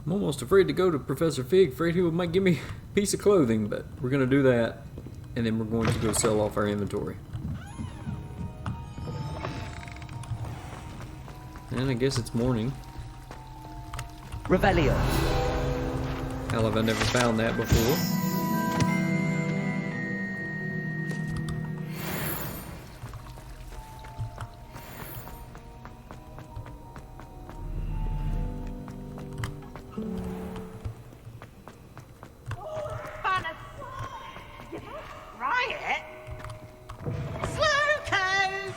I'm almost afraid to go to Professor Fig, afraid he might give me a piece of clothing, but we're going to do that, and then we're going to go sell off our inventory. And I guess it's morning. Revelio. Hell, have I never found that before. Riot? Slow coach!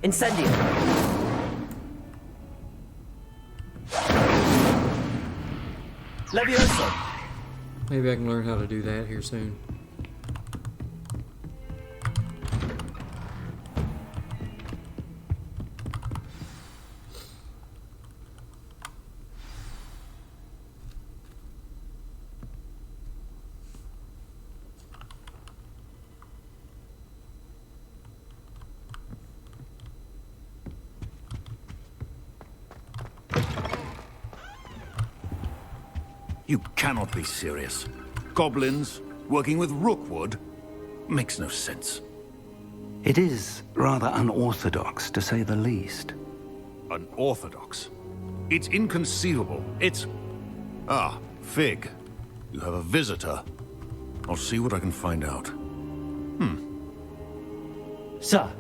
Incendio. Levioso. Maybe I can learn how to do that here soon. You cannot be serious. Goblins working with Rookwood makes no sense. It is rather unorthodox, to say the least. Unorthodox? It's inconceivable. It's... Ah, Fig. You have a visitor. I'll see what I can find out. Sir,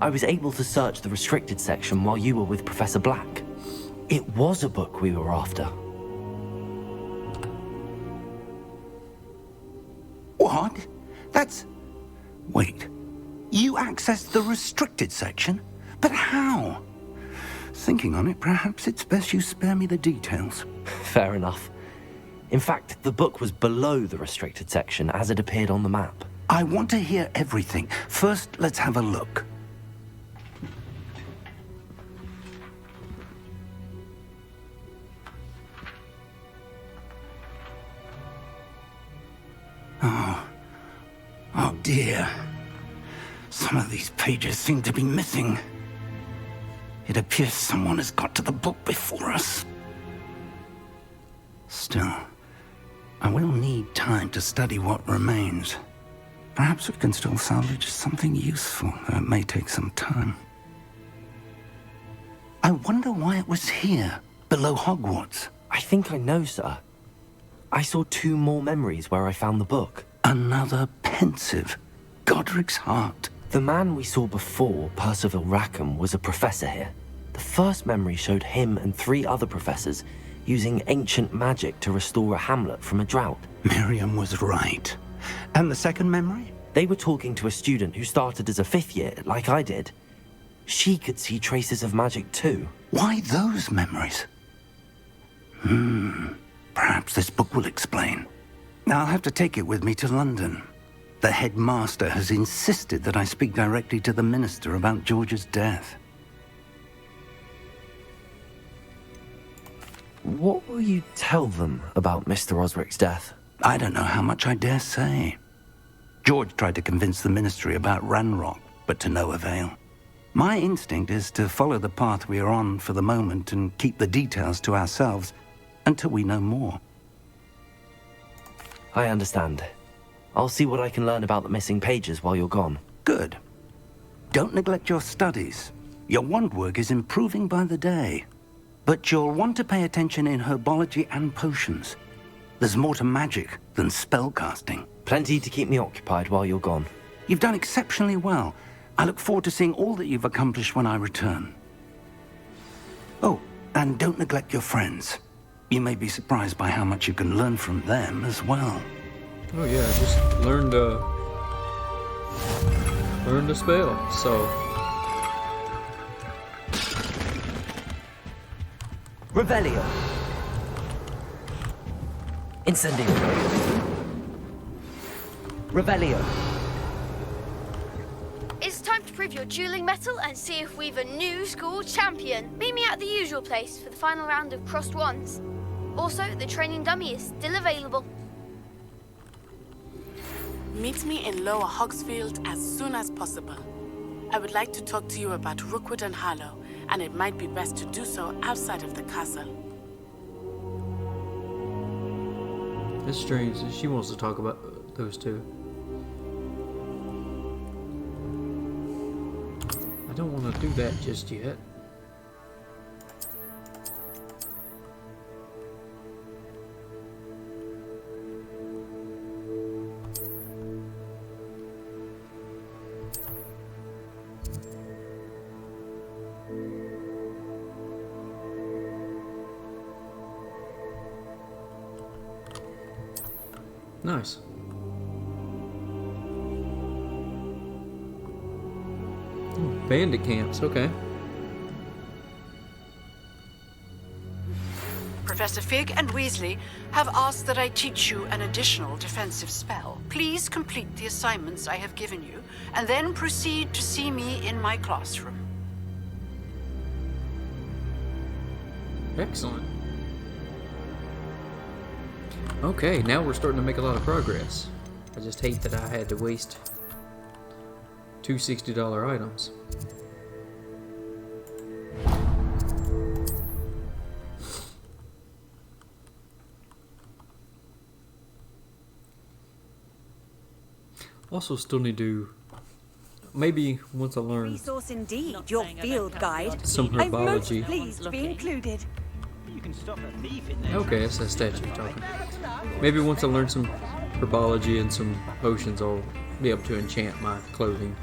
I was able to search the restricted section while you were with Professor Black. It was a book we were after. What? That's... Wait. You accessed the restricted section? But how? Thinking on it, perhaps it's best you spare me the details. Fair enough. In fact, the book was below the restricted section as it appeared on the map. I want to hear everything. First, let's have a look. Oh dear. Some of these pages seem to be missing. It appears someone has got to the book before us. Still, I will need time to study what remains. Perhaps we can still salvage something useful, though it may take some time. I wonder why it was here, below Hogwarts. I think I know, sir. I saw 2 more memories where I found the book. Another pensive. Godric's heart. The man we saw before, Percival Rackham, was a professor here. The first memory showed him and 3 other professors using ancient magic to restore a hamlet from a drought. Miriam was right. And the second memory? They were talking to a student who started as a 5th year, like I did. She could see traces of magic too. Why those memories? Perhaps this book will explain. Now I'll have to take it with me to London. The headmaster has insisted that I speak directly to the minister about George's death. What will you tell them about Mr. Osric's death? I don't know how much I dare say. George tried to convince the ministry about Ranrock, but to no avail. My instinct is to follow the path we are on for the moment and keep the details to ourselves until we know more. I understand. I'll see what I can learn about the missing pages while you're gone. Good. Don't neglect your studies. Your wand work is improving by the day. But you'll want to pay attention in herbology and potions. There's more to magic than spellcasting. Plenty to keep me occupied while you're gone. You've done exceptionally well. I look forward to seeing all that you've accomplished when I return. Oh, and don't neglect your friends. You may be surprised by how much you can learn from them as well. Oh yeah, I just learned learn the spell. So, Revelio. Incendio. Revelio. It's time to prove your dueling mettle and see if we've a new school champion. Meet me at the usual place for the final round of crossed wands. Also, the training dummy is still available. Meet me in Lower Hogsfield as soon as possible. I would like to talk to you about Rookwood and Harlow, and it might be best to do so outside of the castle. it's strange that she wants to talk about those two. I don't want to do that just yet. Nice. Oh, bandit camps, okay. Professor Fig and Weasley have asked that I teach you an additional defensive spell. Please complete the assignments I have given you, and then proceed to see me in my classroom. Excellent. Okay, now we're starting to make a lot of progress. I just hate that I had to waste two $60 items. Also still need to, maybe once I learn Resource indeed, your field guide. some I'm most herbology. pleased to be included. Okay, that's that statue talking. Maybe once I learn some herbology and some potions, I'll be able to enchant my clothing.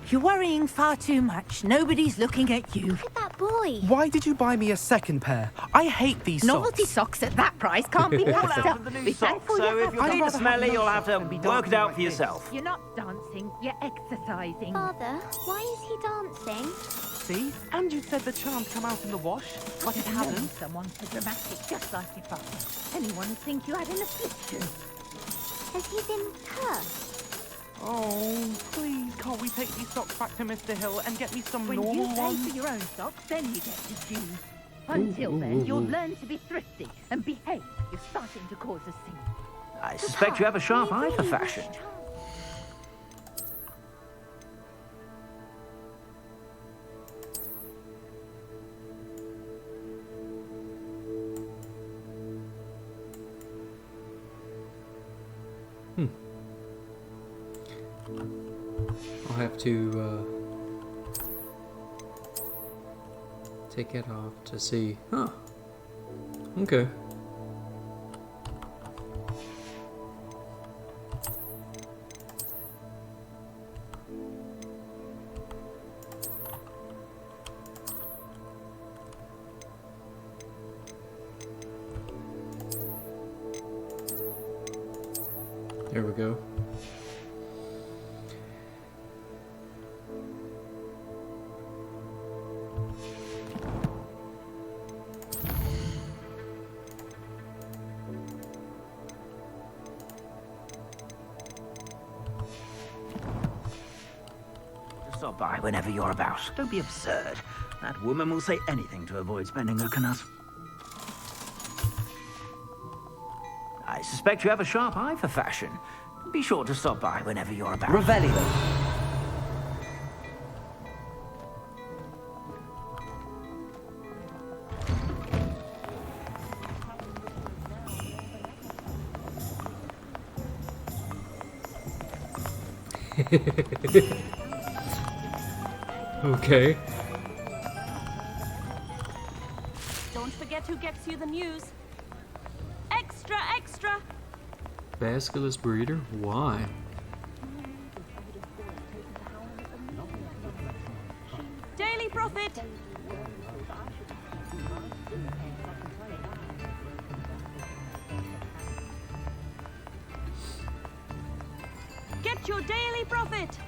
You're worrying far too much. Nobody's looking at you. Look at that boy. Why did you buy me a second pair? I hate these Novelty socks. socks at that price can't be passed up. Be thankful So you if you're have feeling smelly, you'll have to work it out for yourself. You're not dancing, you're exercising. Father, why is he dancing? See? And you said the charms come out in the wash, but it hasn't. Someone so dramatic, just like your father. Anyone would think you had an affliction. Has he been cursed? Oh, please, can't we take these socks back to Mr. Hill and get me some When normal you pay ones? for your own socks, then you get to choose. Until then, you'll learn to be thrifty and behave. You're starting to cause a scene. I suspect you have a sharp eye for fashion. I'll have to take it off to see. Huh. Okay. There we go. Stop by whenever you're about. Don't be absurd. That woman will say anything to avoid spending her canut. I suspect you have a sharp eye for fashion. Be sure to stop by whenever you're about. Revelio. Okay. Don't forget who gets you the news. Extra, extra! Basilisk breeder? Why? Daily profit! Get your daily profit.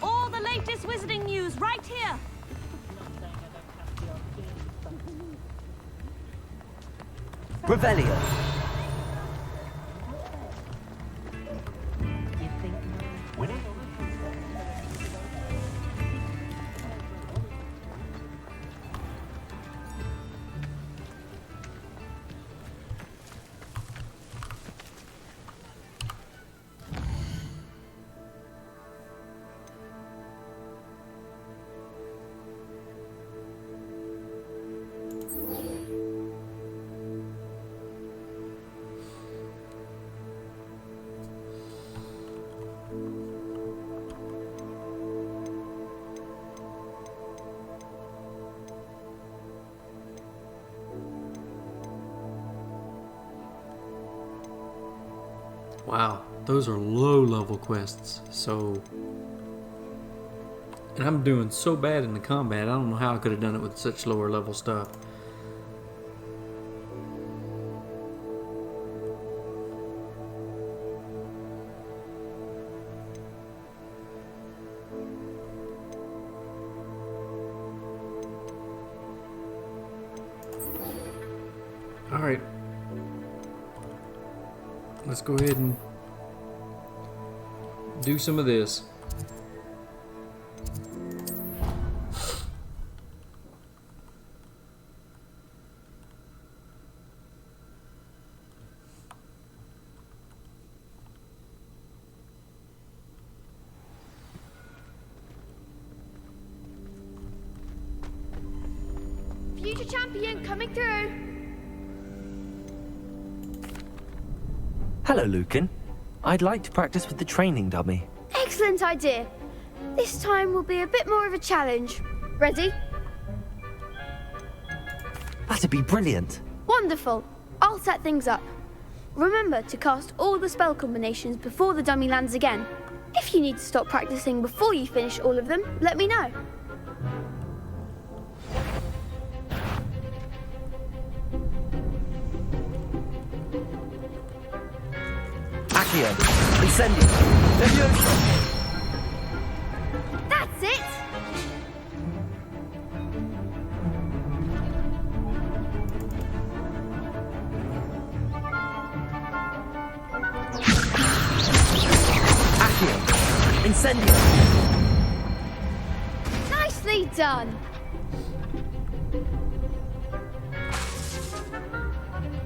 All the latest wizarding news right here. Revelio. Wow, those are low-level quests, so... And I'm doing so bad in the combat, I don't know how I could have done it with such lower-level stuff. Alright. Let's go ahead and do some of this. Future champion coming through. Hello, Lucan. I'd like to practice with the training dummy. Excellent idea. This time will be a bit more of a challenge. Ready? That'd be brilliant. Wonderful. I'll set things up. Remember to cast all the spell combinations before the dummy lands again. If you need to stop practicing before you finish all of them, let me know. Accio. Incendio. Levioso. That's it! Accio. Incendio. Nicely done!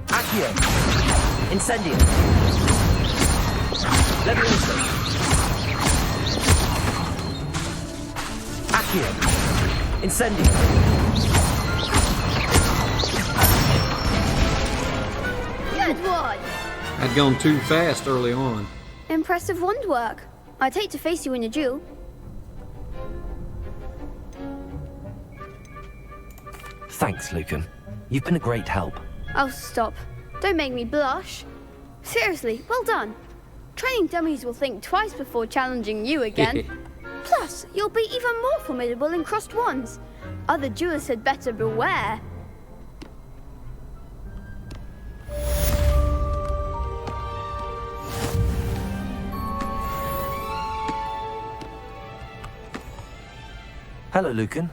Accio. Incendio. Levioso. Accio. Incendio. Good one! I'd gone too fast early on. Impressive wand work. I'd hate to face you in a duel. Thanks, Lucan. You've been a great help. Oh, stop. Don't make me blush. Seriously, well done. Training dummies will think twice before challenging you again. Plus, you'll be even more formidable in crossed wands. Other duelists had better beware. Hello, Lucan.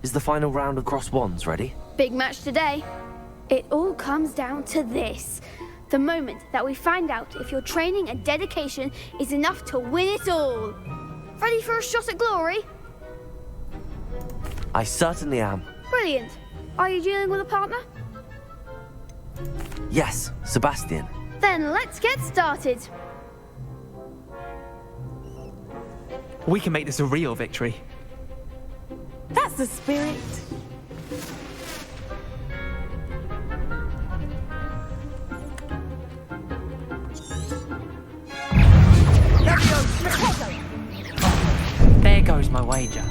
Is the final round of crossed wands ready? Big match today. It all comes down to this. The moment that we find out if your training and dedication is enough to win it all. Ready for a shot at glory? I certainly am. Brilliant. Are you dealing with a partner? Yes, Sebastian. Then let's get started. We can make this a real victory. That's the spirit. There goes my wager.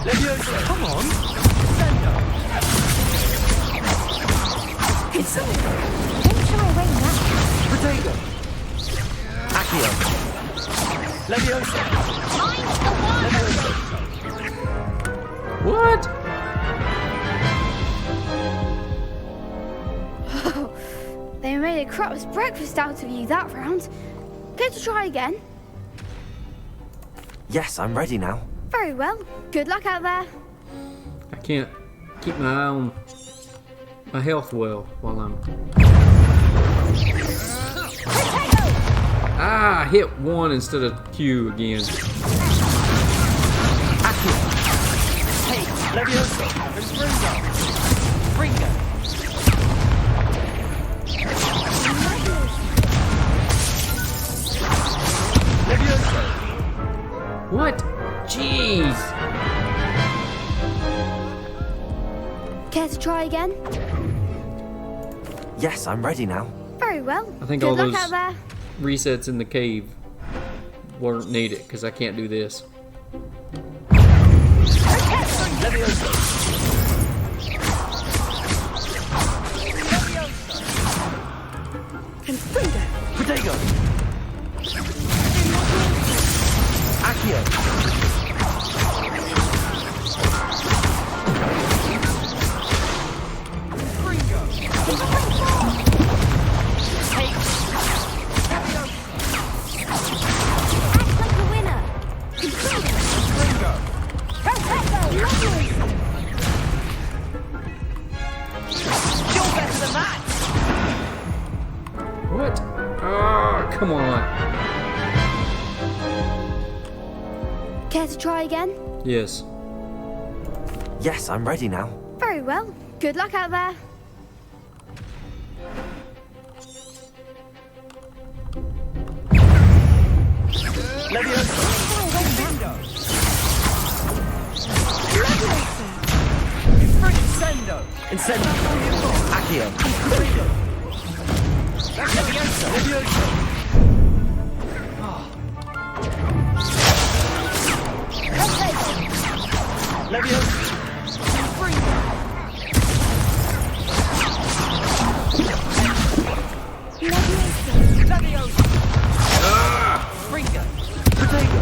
Levioso. Come on. It's Don't shy away now. Protego. Accio. Leviosa! What? They made a crap's breakfast out of you that round. Care to try again? Yes, I'm ready now. Very well. Good luck out there. I can't keep my eye on my health well while I'm... Ah, I hit 1 instead of Q again. Hey, Leviosa! There's Fringo! Leviosa! What? Jeez! Care to try again? Yes, I'm ready now. Very well. I think Good all luck those out there. resets in the cave weren't needed because I can't do this. Leviosa! Confringo. Protego! Accio! What? Oh, come on. Care to try again? Yes. Yes, I'm ready now. Very well. Good luck out there. Incendo! Incendo! Accio! Leviosa! Leviosa! Leviosa! Leviosa! Fringo! Protego!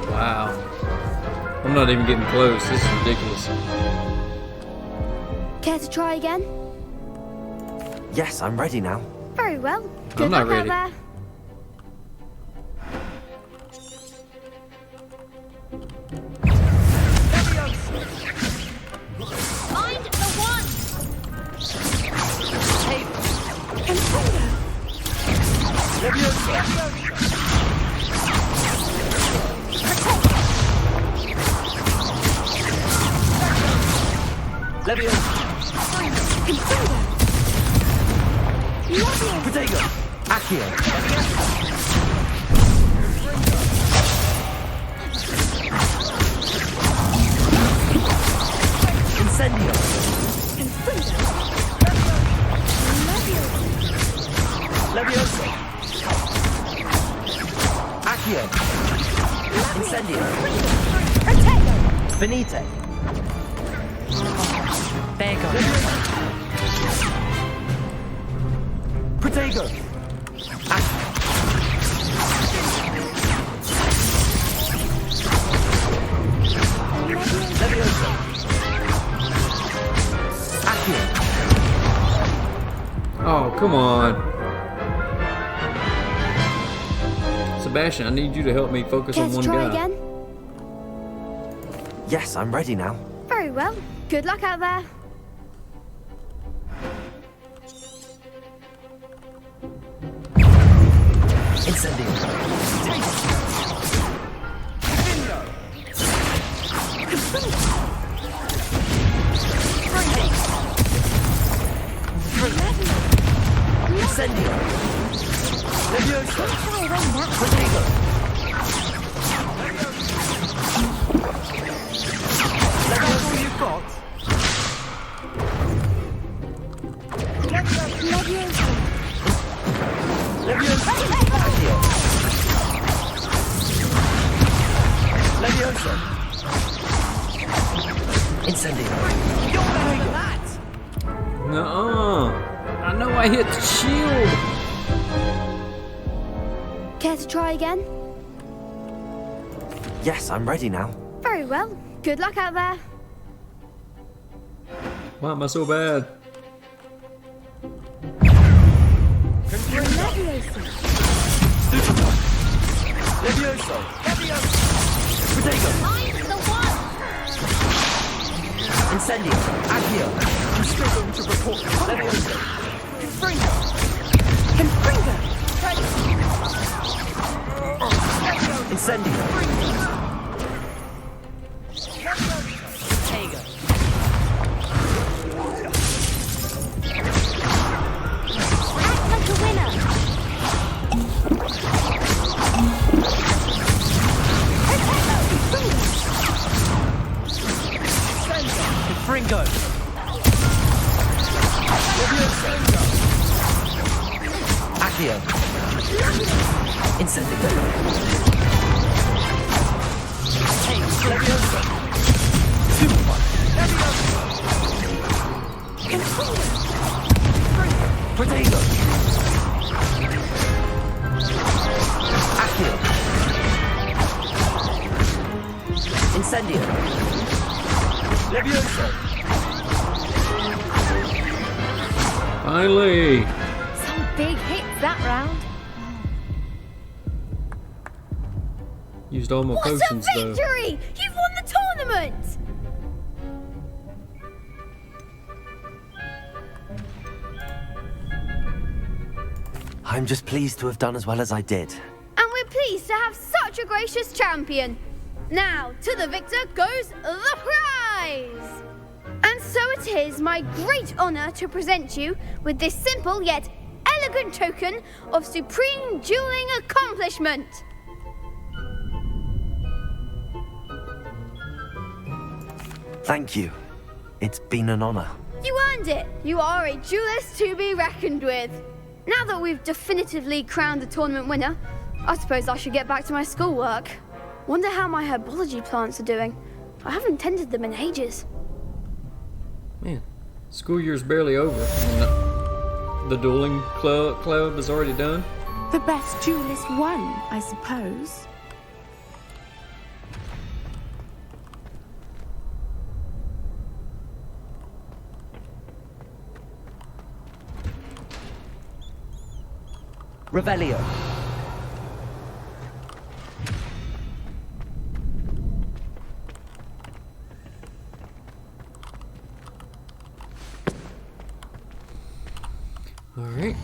Wow. I'm not even getting close. This is ridiculous. Care to try again? Yes, I'm ready now. Very well. Good I'm not luck ready. out there. Find the one! Leviosa! Leviosa! Protego! Accio! Incendio! Leviosa! Accio! Incendio! Venite! Bego! Protego! Leviosa! Accio! Oh, come on. Sebastian, I need you to help me focus Care on to one try guy. again? Yes, I'm ready now. Very well. Good luck out there. Incendio! Incendio! Leviosa! Protego! That's all you've got? Leviosa! Leviosa! Incendio! You're than that! Nuh-uh. I know I hit the shield. Care to try again? Yes, I'm ready now. Very well. Good luck out there. Why am I so bad? Levioso! Protego! I'm the one! Incendio! Accio! I'm still going to report Levioso! Confringo! Confringo! Incendio! Protego! Act like a winner! Confringo! Accio! Incendio! Levioso! Superbug! Confringo! Protego! Accio! Incendio! Levioso! Finally. Some big hits that round. Used all my What potions a though. victory! You've won the tournament! I'm just pleased to have done as well as I did. And we're pleased to have such a gracious champion. Now, to the victor goes the prize! And so it is my great honor to present you with this simple yet elegant token of supreme dueling accomplishment. Thank you. It's been an honor. You earned it. You are a duelist to be reckoned with. Now that we've definitively crowned the tournament winner, I suppose I should get back to my schoolwork. Wonder how my herbology plants are doing. I haven't tended them in ages. Man, school year's barely over. And the dueling club is already done. The best duelist won, I suppose. Revelio. All right.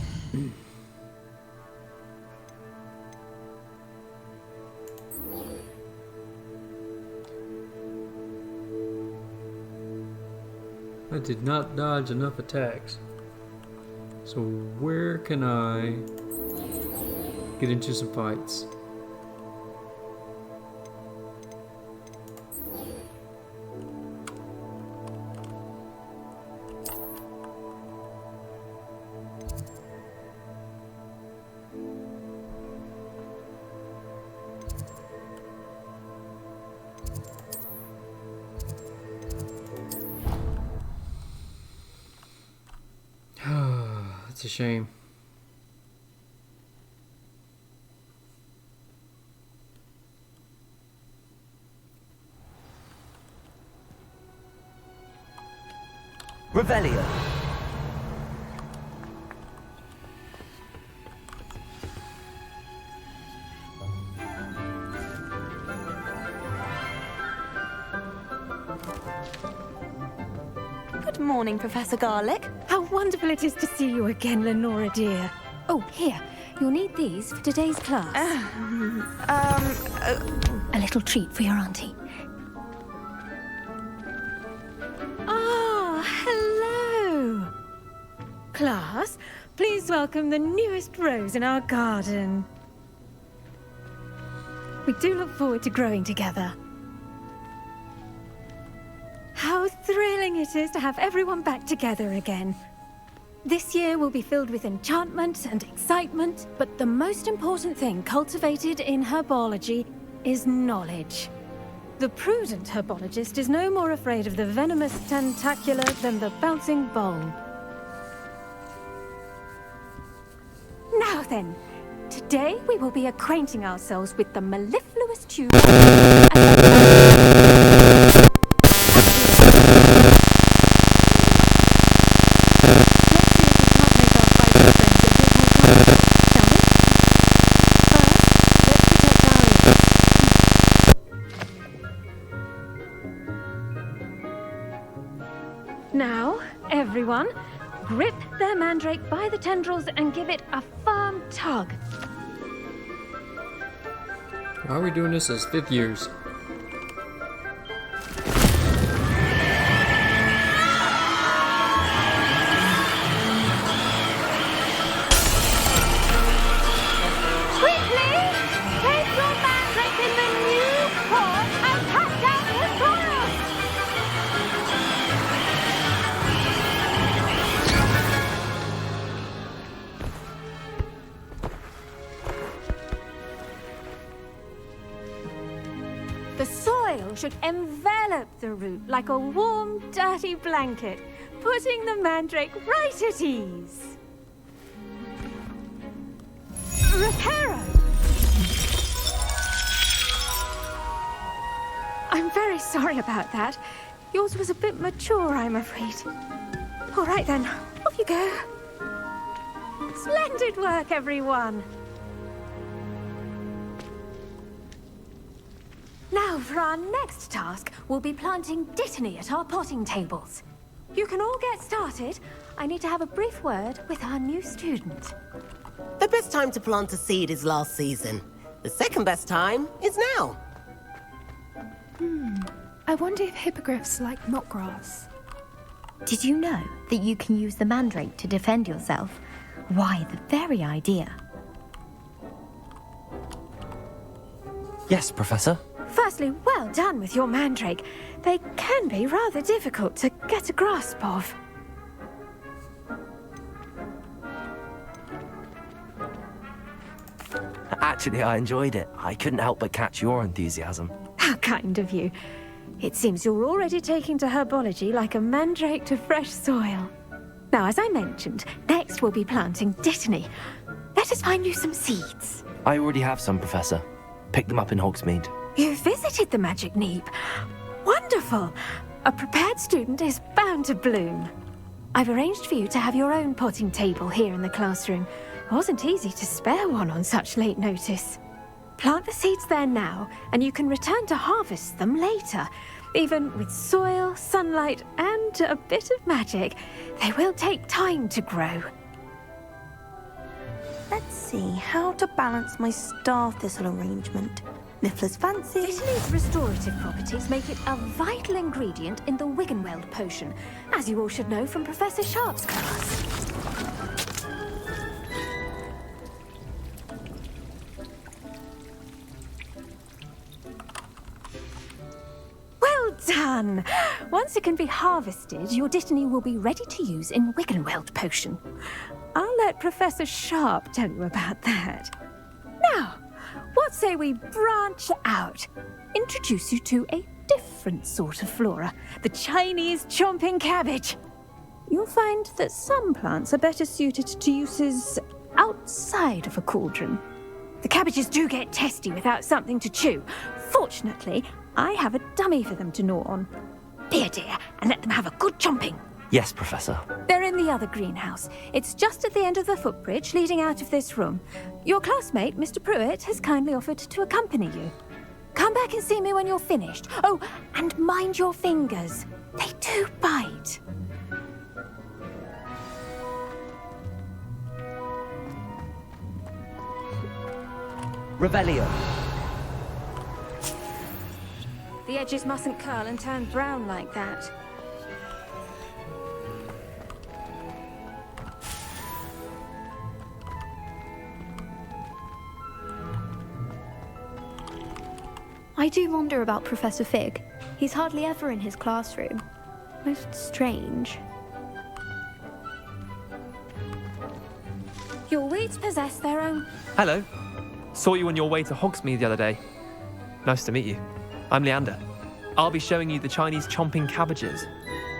I did not dodge enough attacks. So where can I get into some fights? That's a shame. Revelio. Good morning, Professor Garlick. How wonderful it is to see you again, Lenora dear. Oh, here. You'll need these for today's class. A little treat for your auntie. Ah, hello. Class, please welcome the newest rose in our garden. We do look forward to growing together. How thrilling it is to have everyone back together again. This year will be filled with enchantment and excitement, but the most important thing cultivated in herbology is knowledge. The prudent herbologist is no more afraid of the venomous tentacular than the bouncing bulb. Now then, today we will be acquainting ourselves with the mellifluous tube. Now, everyone, grip their mandrake by the tendrils and give it a firm tug. Why are we doing this as 5th years? Quickly, take your mandrake in the new pot and cut down the soil. The soil should envelop the root like a warm, dirty blanket, putting the mandrake right at ease. Reparo! I'm very sorry about that. Yours was a bit mature, I'm afraid. All right then, off you go. Splendid work, everyone. Now, for our next task, we'll be planting dittany at our potting tables. You can all get started. I need to have a brief word with our new student. The best time to plant a seed is last season. The second best time is now. I wonder if hippogriffs like knotgrass. Did you know that you can use the mandrake to defend yourself? Why, the very idea. Yes, Professor. Firstly, well done with your mandrake. They can be rather difficult to get a grasp of. Actually, I enjoyed it. I couldn't help but catch your enthusiasm. How kind of you. It seems you're already taking to herbology like a mandrake to fresh soil. Now, as I mentioned, next we'll be planting dittany. Let us find you some seeds. I already have some, Professor. Picked them up in Hogsmeade. You visited the Magic Neep. Wonderful. A prepared student is bound to bloom. I've arranged for you to have your own potting table here in the classroom. It wasn't easy to spare one on such late notice. Plant the seeds there now, and you can return to harvest them later. Even with soil, sunlight, and a bit of magic, they will take time to grow. Let's see how to balance my star thistle arrangement. Niffler's fancy. Dittany's restorative properties make it a vital ingredient in the Wiggenweld potion, as you all should know from Professor Sharp's class. Well done! Once it can be harvested, your dittany will be ready to use in Wiggenweld potion. I'll let Professor Sharp tell you about that. Now, what say we branch out? Introduce you to a different sort of flora, the Chinese chomping cabbage. You'll find that some plants are better suited to uses outside of a cauldron. The cabbages do get testy without something to chew. Fortunately, I have a dummy for them to gnaw on. Be a dear and let them have a good chomping. Yes, Professor. They're in the other greenhouse. It's just at the end of the footbridge leading out of this room. Your classmate, Mr. Pruitt, has kindly offered to accompany you. Come back and see me when you're finished. Oh, and mind your fingers. They do bite. Revelio. The edges mustn't curl and turn brown like that. I do wonder about Professor Fig. He's hardly ever in his classroom. Most strange. Your weeds possess their own... Hello. Saw you on your way to Hogsmeade the other day. Nice to meet you. I'm Leander. I'll be showing you the Chinese chomping cabbages.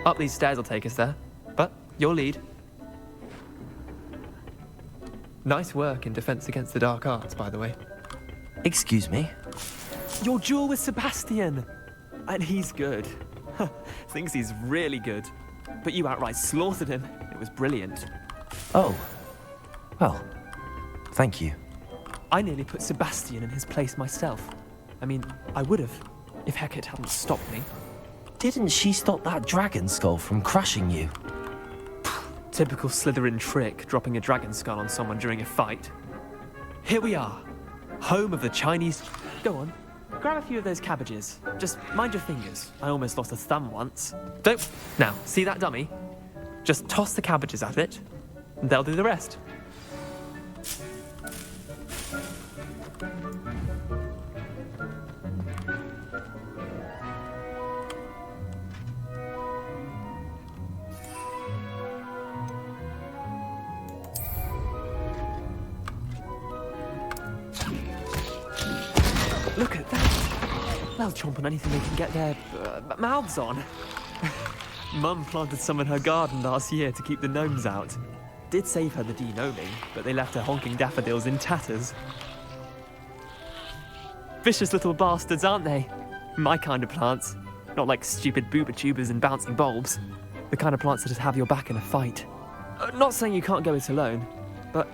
Up these stairs will take us there, but your lead. Nice work in defense against the dark arts, by the way. Excuse me? Your duel with Sebastian! And he's good. Thinks he's really good. But you outright slaughtered him. It was brilliant. Oh. Well, thank you. I nearly put Sebastian in his place myself. I mean, I would have, if Hecate hadn't stopped me. Didn't she stop that dragon skull from crushing you? Typical Slytherin trick, dropping a dragon skull on someone during a fight. Here we are, home of the Chinese... Go on, grab a few of those cabbages. Just mind your fingers. I almost lost a thumb once. Don't... Now, see that dummy? Just toss the cabbages at it, and they'll do the rest. Look at that. They'll chomp on anything they can get their mouths on. Mum planted some in her garden last year to keep the gnomes out. Did save her the de-gnoming, but they left her honking daffodils in tatters. Vicious little bastards, aren't they? My kind of plants. Not like stupid booba tubers and bouncing bulbs. The kind of plants that'd have your back in a fight. Not saying you can't go it alone, but...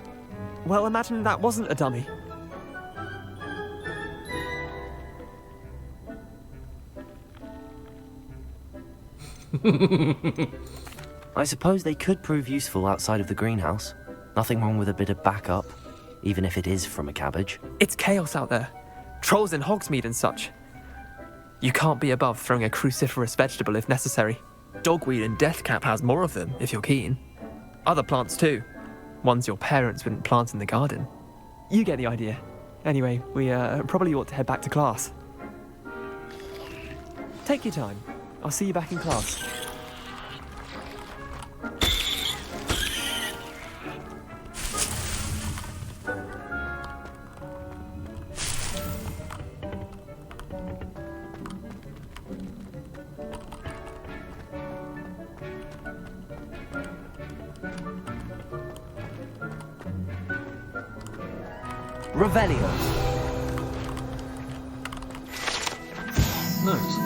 Well, imagine that wasn't a dummy. I suppose they could prove useful outside of the greenhouse. Nothing wrong with a bit of backup, even if it is from a cabbage. It's chaos out there. Trolls in Hogsmeade and such. You can't be above throwing a cruciferous vegetable if necessary. Dogweed and deathcap has more of them, if you're keen. Other plants too. Ones your parents wouldn't plant in the garden. You get the idea. Anyway, we probably ought to head back to class. Take your time. I'll see you back in class. Revelio. Nice.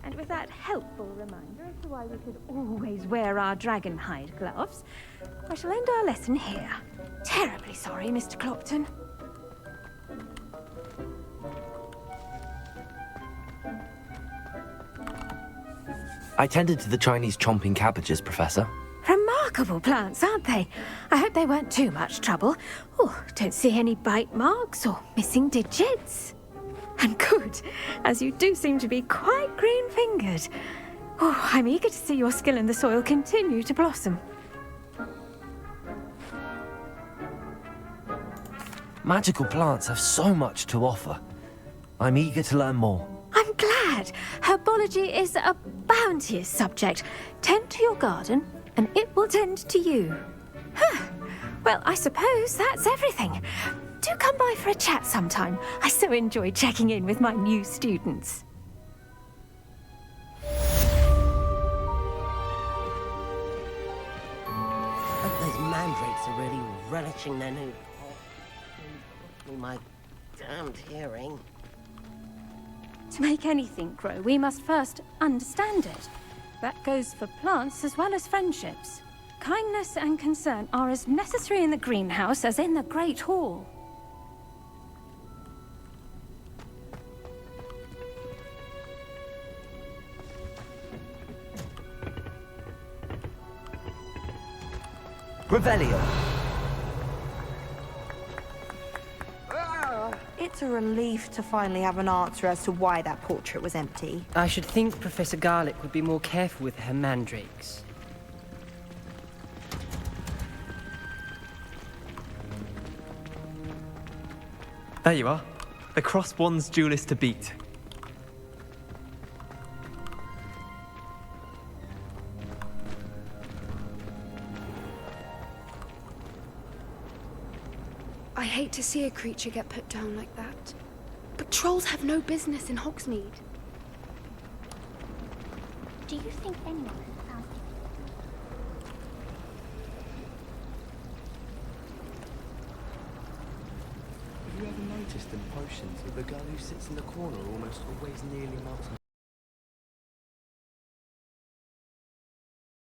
And with that helpful reminder as to why we should always wear our dragon hide gloves, I shall end our lesson here. Terribly sorry, Mr. Clopton. I tended to the Chinese chomping cabbages, Professor. Remarkable plants, aren't they? I hope they weren't too much trouble. Oh, don't see any bite marks or missing digits. And good, as you do seem to be quite green-fingered. Oh, I'm eager to see your skill in the soil continue to blossom. Magical plants have so much to offer. I'm eager to learn more. I'm glad. Herbology is a bounteous subject. Tend to your garden, and it will tend to you. Huh. Well, I suppose that's everything. Do come by for a chat sometime. I so enjoy checking in with my new students. Hope those mandrakes are really relishing their new... Oh, my damned hearing. To make anything grow, we must first understand it. That goes for plants as well as friendships. Kindness and concern are as necessary in the greenhouse as in the Great Hall. Revelio. It it's a relief to finally have an answer as to why that portrait was empty. I should think Professor Garlick would be more careful with her mandrakes. There you are. The cross wands duelist to beat. I hate to see a creature get put down like that. But trolls have no business in Hogsmeade. Do you think anyone has found Have you ever noticed in potions that the girl who sits in the corner almost always nearly melts